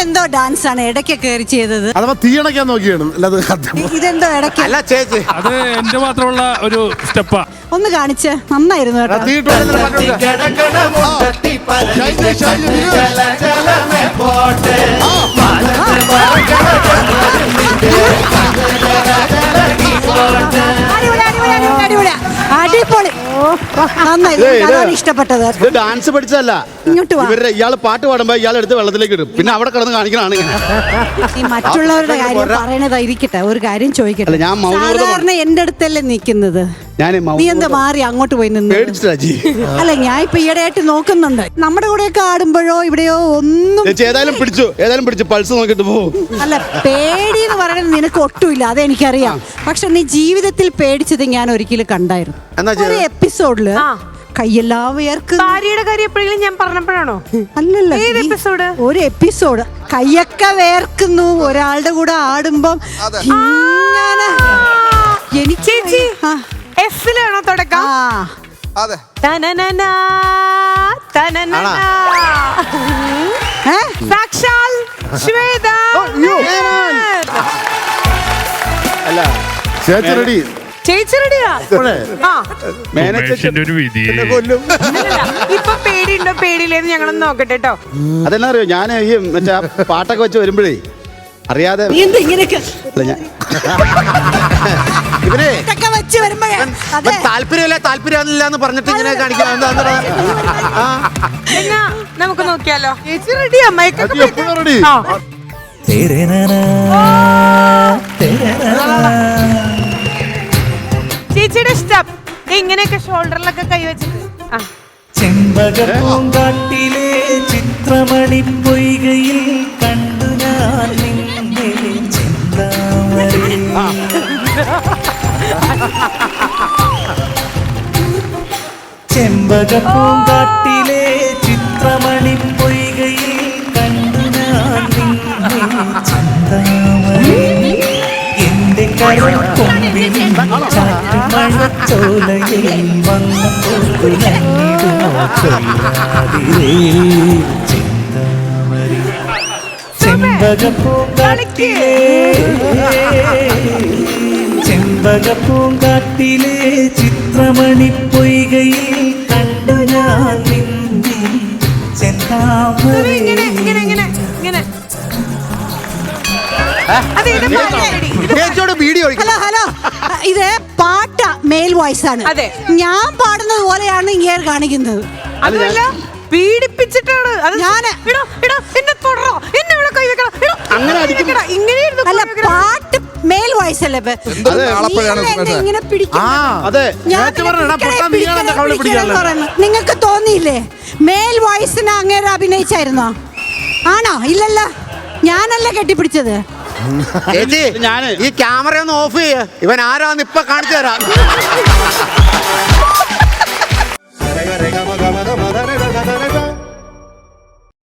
എന്തോ ഡാൻസ് ആണ് ഇടയ്ക്ക് കയറി ചെയ്തത്. അഥവാ തീയണക്കാൻ നോക്കിയാണ്. ഇതെന്തോ ഇടയ്ക്ക് അല്ല ചേച്ചി, അത് എന്റെ മാത്രമുള്ള ഒരു സ്റ്റെപ്പാ. ഒന്ന് കാണിച്ച് നന്നായിരുന്നു കേട്ടോ. അടിപൊളി, നന്നായി, ഇഷ്ടപ്പെട്ടത്. ഡാൻസ് പഠിച്ചതല്ല, ഇങ്ങോട്ട് വാ. ഇയാള് പാട്ട് പാടുമ്പോ ഇയാൾ എടുത്ത് വെള്ളത്തിലേക്ക് ഇടും, പിന്നെ അവിടെ കിടന്ന് കാണിക്കണാണ് ഇങ്ങനെ. ഈ മറ്റുള്ളവരുടെ കാര്യം പറയണതായിരിക്കട്ടെ, ഒരു കാര്യം ചോദിക്കട്ടെ. സാധാരണ എന്റെ അടുത്തല്ലേ നിക്കുന്നത്, നീ എന്താ മാറി അങ്ങോട്ട് പോയി നിന്ന്? അല്ല, ഞാൻ ഇപ്പൊ ഈയിടെയായിട്ട് നോക്കുന്നുണ്ട്, നമ്മുടെ കൂടെയൊക്കെ ആടുമ്പോഴോ ഇവിടെയോ ഒന്നും. ഏതായാലും പിടിച്ചു പൾസ് നോക്കിട്ട് പോകും. അല്ല, പേടി എന്ന് പറയുന്നത് നിനക്ക് ഒട്ടുമില്ല, അതെനിക്കറിയാം. പക്ഷെ നീ ജീവിതത്തിൽ പേടിച്ചത് ഞാൻ ഒരിക്കലും കണ്ടായിരുന്നു. ഒരു എപ്പിസോഡില് കയ്യെല്ലാം വേർക്കും. ഭാര്യയുടെ കാര്യം എപ്പോഴെങ്കിലും ഞാൻ പറഞ്ഞപ്പോഴാണോ? അല്ലല്ല, ഒരു എപ്പിസോഡ് കയ്യൊക്കെ വേർക്കുന്നു ഒരാളുടെ കൂടെ ആടുമ്പം. ചേച്ചി എഫിലാണോ തുടക്കം? അതെ. സാക്ഷാൽ ശ്വേത. അല്ല, ചേച്ചി റെഡി. ചേച്ചി റെഡിയാ? ഇപ്പൊ പേടിയുണ്ടോ പേടിയില്ലെന്ന് ഞങ്ങളൊന്ന് നോക്കട്ടെ കേട്ടോ. അതെന്നാ അറിയോ, ഞാൻ ഈ മറ്റേ പാട്ടൊക്കെ വെച്ച് വരുമ്പോഴേ അറിയാതെ ഇവരെ താല്പര്യമില്ല എന്ന് പറഞ്ഞിട്ട് ഇങ്ങനെ കാണിക്കാം. നമുക്ക് നോക്കിയാലോ? ചേച്ചി റെഡിയാ? റെഡി. ചേച്ചിയുടെ സ്റ്റെപ്പ് ഇങ്ങനെയൊക്കെ ഷോൾഡറിലൊക്കെ കൈവച്ചിട്ട്. ചെമ്പകപ്പൂങ്കാട്ടിലെ ചിത്രമണി പൊയ്കയിൽ കണ്ടു ഞാൻ നിന്നെ ചിന്താമണി. ചെമ്പകപ്പൂങ്കാട്ടിലെ ചിത്രമണി പൊയ്കയിൽ കണ്ടു ഞാൻ നിന്നെ ചിന്താമണി. എന്റെ കരക്കൊമ്പിൽ ചാറ്റുമഴച്ചോലയിൽ വന്നപ്പോൾ ചിന്താമണി. ചെമ്പകപ്പൂങ്കാട്ടിലെ ചിത്രമണി പൊയ്കയിൽ കണ്ടു ഞാൻ നിന്നെ ചെന്താമണി. ഹലോ, ഇത് പാട്ട മെയിൽ വോയിസ് ആണ്. ഞാൻ പാടുന്നത് പോലെയാണ് ഇങ്ങനെ കാണിക്കുന്നത്. അതല്ല, പീഡിപ്പിച്ചിട്ടാണ്. അല്ല, പാട്ട് മെയിൽ വോയിസ് അല്ലേ? നിങ്ങൾക്ക് തോന്നിയില്ലേ മെയിൽ വോയിസിന് അങ്ങനെ അഭിനയിച്ചായിരുന്നോ? ആണോ? ഇല്ലല്ലോ, ഞാനല്ല കെട്ടിപ്പിടിച്ചത്. ഈ ക്യാമറ ഒന്ന് ഓഫ് ചെയ്യ, ഇവൻ ആരാന്ന് ഇപ്പൊ കാണിച്ചു തരാം.